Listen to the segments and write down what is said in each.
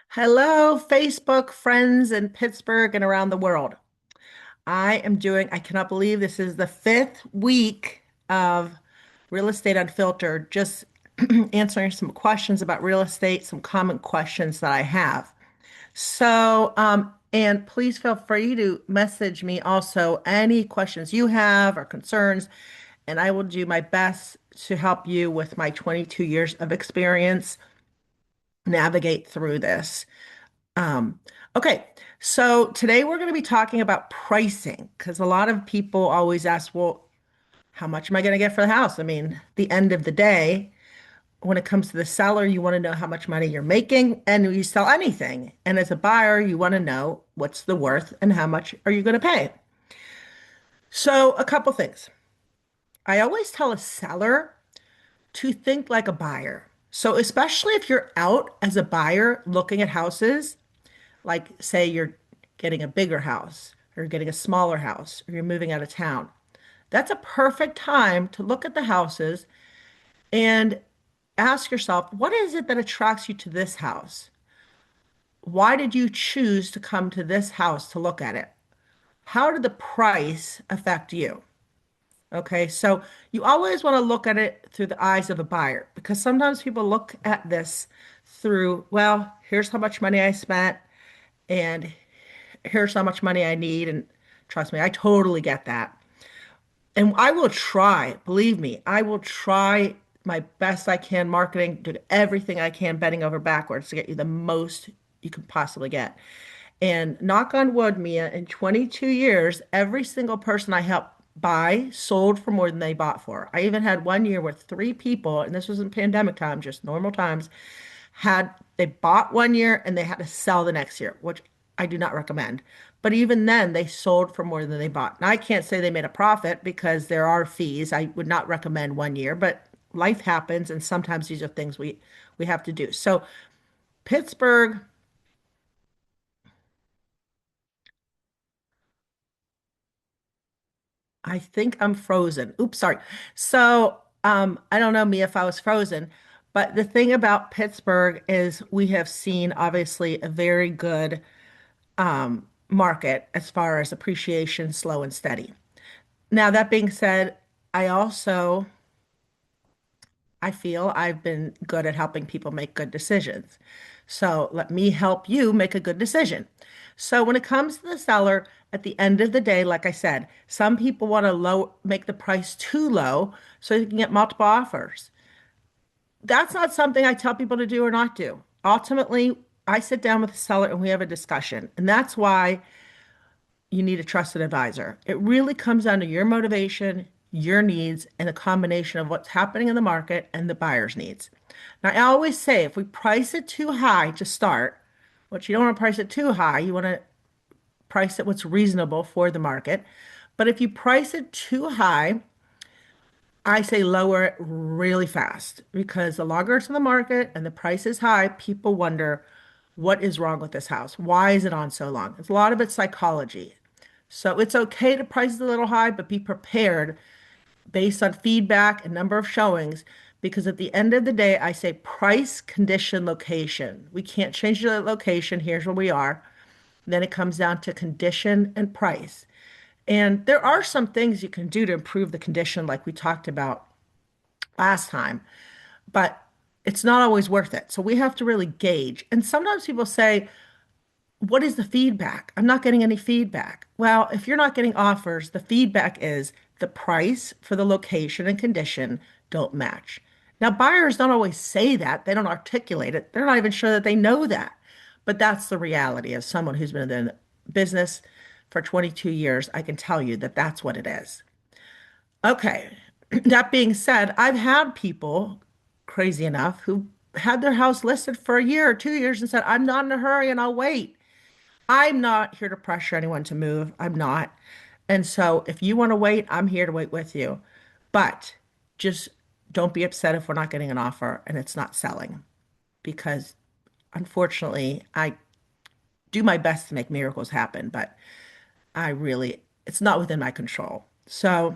Hello, Facebook friends in Pittsburgh and around the world. I cannot believe this is the fifth week of Real Estate Unfiltered, just answering some questions about real estate, some common questions that I have. And please feel free to message me also any questions you have or concerns, and I will do my best to help you with my 22 years of experience navigate through this. Um, okay, so today we're going to be talking about pricing because a lot of people always ask, well, how much am I going to get for the house? I mean, the end of the day, when it comes to the seller, you want to know how much money you're making and you sell anything. And as a buyer, you want to know what's the worth and how much are you going to pay. So, a couple things. I always tell a seller to think like a buyer. So, especially if you're out as a buyer looking at houses, like say you're getting a bigger house or you're getting a smaller house or you're moving out of town. That's a perfect time to look at the houses and ask yourself, what is it that attracts you to this house? Why did you choose to come to this house to look at it? How did the price affect you? Okay, so you always want to look at it through the eyes of a buyer because sometimes people look at this through, well, here's how much money I spent and here's how much money I need. And trust me, I totally get that. And I will try, believe me, I will try my best I can marketing, do everything I can, bending over backwards to get you the most you can possibly get. And knock on wood, Mia, in 22 years, every single person I helped buy sold for more than they bought for. I even had one year where three people, and this was in pandemic time, just normal times, had they bought one year and they had to sell the next year, which I do not recommend. But even then, they sold for more than they bought. Now, I can't say they made a profit because there are fees. I would not recommend one year, but life happens, and sometimes these are things we have to do. So, Pittsburgh, I think I'm frozen. Oops, sorry. I don't know me if I was frozen, but the thing about Pittsburgh is we have seen obviously a very good market as far as appreciation, slow and steady. Now, that being said, I also I feel I've been good at helping people make good decisions. So let me help you make a good decision. So when it comes to the seller, at the end of the day, like I said, some people want to make the price too low so you can get multiple offers. That's not something I tell people to do or not do. Ultimately, I sit down with the seller and we have a discussion. And that's why you need a trusted advisor. It really comes down to your motivation, your needs, and a combination of what's happening in the market and the buyer's needs. Now, I always say if we price it too high to start, which you don't want to price it too high, you want to price it what's reasonable for the market. But if you price it too high, I say lower it really fast because the longer it's in the market and the price is high, people wonder what is wrong with this house? Why is it on so long? It's a lot of it's psychology. So it's okay to price it a little high, but be prepared based on feedback and number of showings. Because at the end of the day, I say price, condition, location. We can't change the location. Here's where we are. Then it comes down to condition and price. And there are some things you can do to improve the condition, like we talked about last time, but it's not always worth it. So we have to really gauge. And sometimes people say, what is the feedback? I'm not getting any feedback. Well, if you're not getting offers, the feedback is the price for the location and condition don't match. Now, buyers don't always say that. They don't articulate it. They're not even sure that they know that. But that's the reality of someone who's been in the business for 22 years. I can tell you that that's what it is. Okay. That being said, I've had people, crazy enough, who had their house listed for a year or 2 years and said, I'm not in a hurry and I'll wait. I'm not here to pressure anyone to move. I'm not. And so if you want to wait, I'm here to wait with you. But just don't be upset if we're not getting an offer and it's not selling because unfortunately, I do my best to make miracles happen, but it's not within my control. So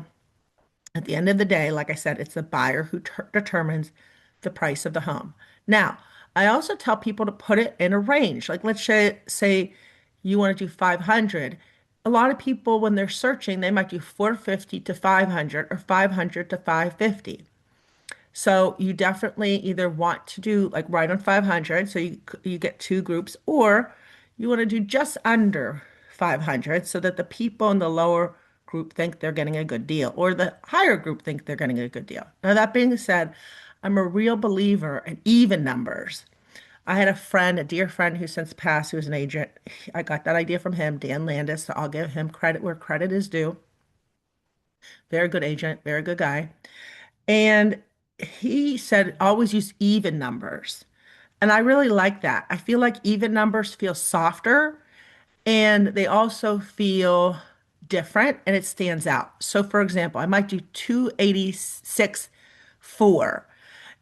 at the end of the day, like I said, it's the buyer who determines the price of the home. Now, I also tell people to put it in a range. Like let's say you want to do 500. A lot of people when they're searching, they might do 450 to 500 or 500 to 550. So you definitely either want to do like right on 500, so you get two groups, or you want to do just under 500 so that the people in the lower group think they're getting a good deal, or the higher group think they're getting a good deal. Now, that being said, I'm a real believer in even numbers. I had a friend, a dear friend who since passed, who was an agent. I got that idea from him, Dan Landis, so I'll give him credit where credit is due. Very good agent, very good guy. And he said always use even numbers. And I really like that. I feel like even numbers feel softer and they also feel different and it stands out. So for example, I might do 286 4.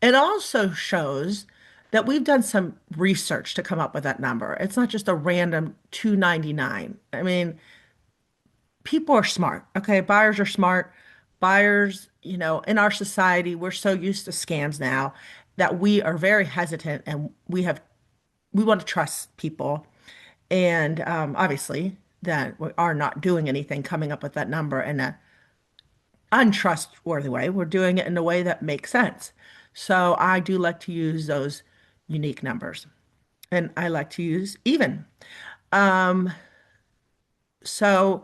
It also shows that we've done some research to come up with that number. It's not just a random 299. I mean, people are smart. Okay, buyers are smart. Buyers, in our society, we're so used to scams now that we are very hesitant and we want to trust people. And obviously, that we are not doing anything coming up with that number in an untrustworthy way. We're doing it in a way that makes sense. So I do like to use those unique numbers, and I like to use even. Um, so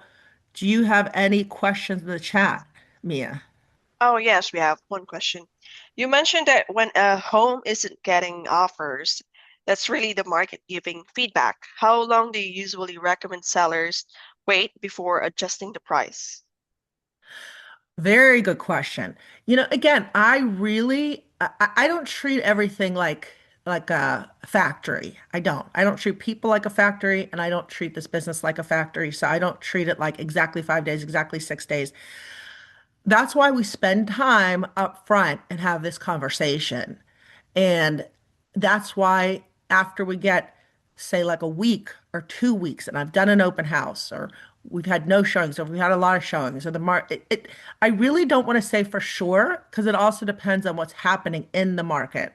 do you have any questions in the chat, Mia? Oh, yes, we have one question. You mentioned that when a home isn't getting offers, that's really the market giving feedback. How long do you usually recommend sellers wait before adjusting the price? Very good question. Again, I don't treat everything like a factory. I don't. I don't treat people like a factory, and I don't treat this business like a factory. So I don't treat it like exactly 5 days, exactly 6 days. That's why we spend time up front and have this conversation. And that's why after we get, say, like a week or 2 weeks, and I've done an open house, or we've had no showings, or we've had a lot of showings, or I really don't want to say for sure because it also depends on what's happening in the market.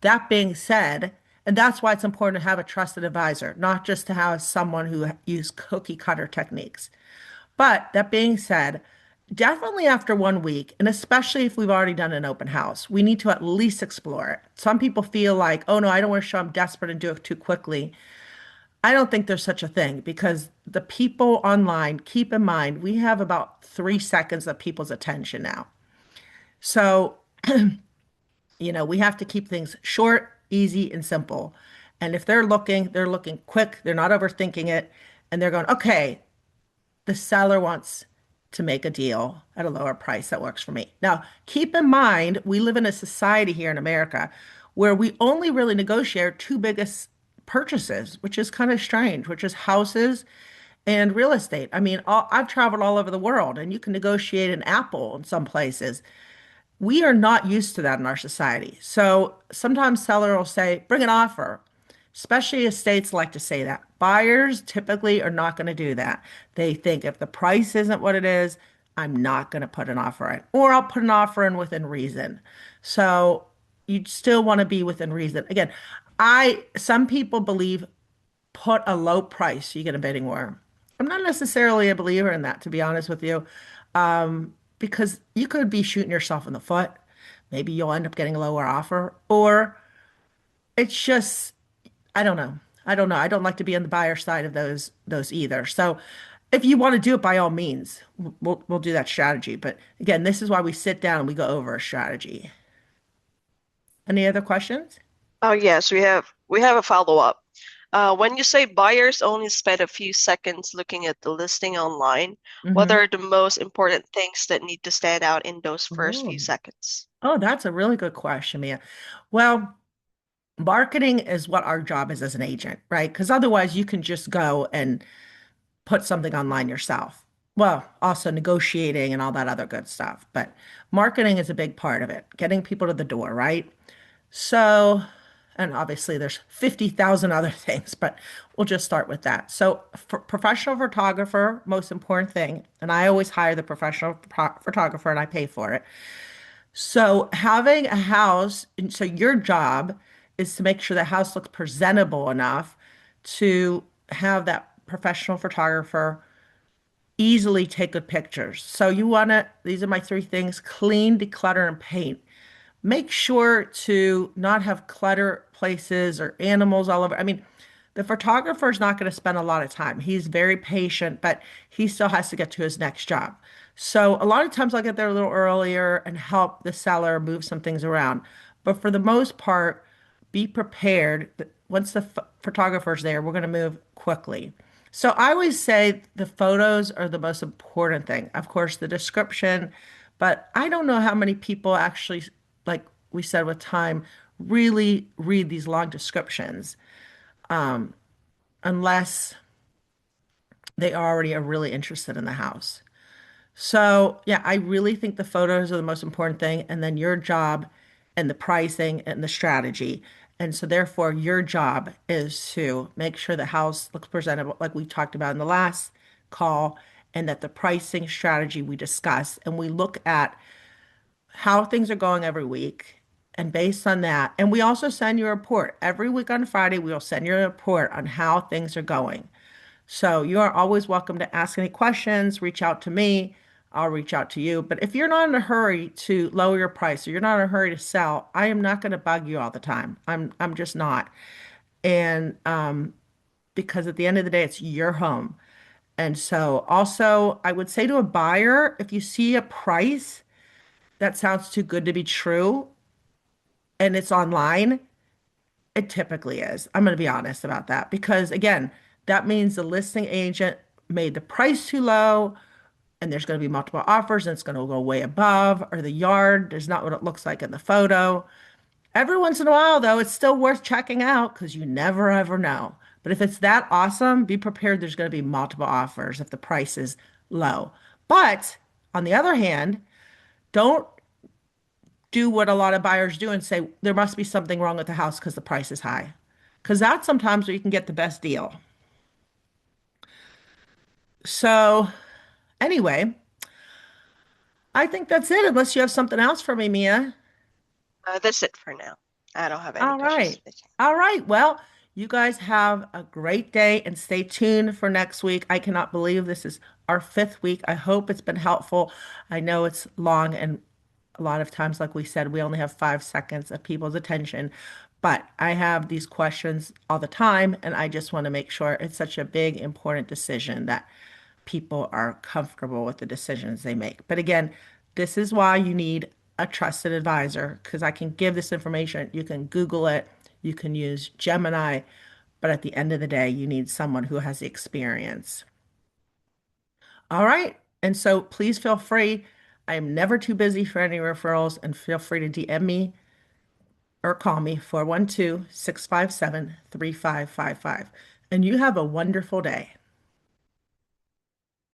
That being said, and that's why it's important to have a trusted advisor, not just to have someone who use cookie cutter techniques. But that being said, definitely after 1 week, and especially if we've already done an open house, we need to at least explore it. Some people feel like, oh no, I don't want to show I'm desperate and do it too quickly. I don't think there's such a thing because the people online, keep in mind, we have about 3 seconds of people's attention now. So, we have to keep things short, easy, and simple. And if they're looking quick, they're not overthinking it, and they're going, okay, the seller wants to make a deal at a lower price that works for me. Now, keep in mind, we live in a society here in America where we only really negotiate our two biggest purchases, which is kind of strange, which is houses and real estate. I mean, I've traveled all over the world and you can negotiate an apple in some places. We are not used to that in our society. So sometimes seller will say, bring an offer. Especially estates like to say that. Buyers typically are not going to do that. They think if the price isn't what it is, I'm not going to put an offer in, or I'll put an offer in within reason. So you still want to be within reason. Again, some people believe put a low price, you get a bidding war. I'm not necessarily a believer in that, to be honest with you, because you could be shooting yourself in the foot. Maybe you'll end up getting a lower offer, or it's just I don't know. I don't know. I don't like to be on the buyer side of those either. So if you want to do it, by all means, we'll do that strategy. But again, this is why we sit down and we go over a strategy. Any other questions? Oh, yes, we have a follow-up. When you say buyers only spend a few seconds looking at the listing online, what Mm-hmm. are the most important things that need to stand out in those first few Oh. seconds? Oh, that's a really good question, Mia. Well, marketing is what our job is as an agent, right? Because otherwise you can just go and put something online yourself. Well, also negotiating and all that other good stuff. But marketing is a big part of it, getting people to the door, right? So, and obviously there's 50,000 other things, but we'll just start with that. So, for professional photographer, most important thing, and I always hire the professional photographer and I pay for it. So, having a house, and so your job is to make sure the house looks presentable enough to have that professional photographer easily take good pictures. So you want to, these are my three things: clean, declutter, and paint. Make sure to not have clutter places or animals all over. I mean, the photographer is not going to spend a lot of time. He's very patient, but he still has to get to his next job. So a lot of times I'll get there a little earlier and help the seller move some things around. But for the most part, be prepared that once the photographer's there, we're going to move quickly. So I always say the photos are the most important thing. Of course, the description, but I don't know how many people actually, like we said with time, really read these long descriptions unless they already are really interested in the house. So, yeah, I really think the photos are the most important thing, and then your job and the pricing and the strategy. And so, therefore, your job is to make sure the house looks presentable, like we talked about in the last call, and that the pricing strategy we discuss, and we look at how things are going every week. And based on that, and we also send you a report every week on Friday, we will send you a report on how things are going. So you are always welcome to ask any questions, reach out to me. I'll reach out to you. But if you're not in a hurry to lower your price or you're not in a hurry to sell, I am not going to bug you all the time. I'm just not. And because at the end of the day, it's your home. And so also I would say to a buyer, if you see a price that sounds too good to be true and it's online, it typically is. I'm going to be honest about that because, again, that means the listing agent made the price too low and there's going to be multiple offers and it's going to go way above, or the yard is not what it looks like in the photo. Every once in a while, though, it's still worth checking out because you never ever know. But if it's that awesome, be prepared. There's going to be multiple offers if the price is low. But on the other hand, don't do what a lot of buyers do and say there must be something wrong with the house because the price is high. Because that's sometimes where you can get the best deal. So, anyway, I think that's it, unless you have something else for me, Mia. That's it for now. I don't have any All questions. right. All right. Well, you guys have a great day and stay tuned for next week. I cannot believe this is our fifth week. I hope it's been helpful. I know it's long, and a lot of times, like we said, we only have 5 seconds of people's attention. But I have these questions all the time, and I just want to make sure it's such a big, important decision that people are comfortable with the decisions they make. But again, this is why you need a trusted advisor because I can give this information. You can Google it, you can use Gemini, but at the end of the day, you need someone who has the experience. All right. And so please feel free. I am never too busy for any referrals, and feel free to DM me or call me 412-657-3555. And you have a wonderful day.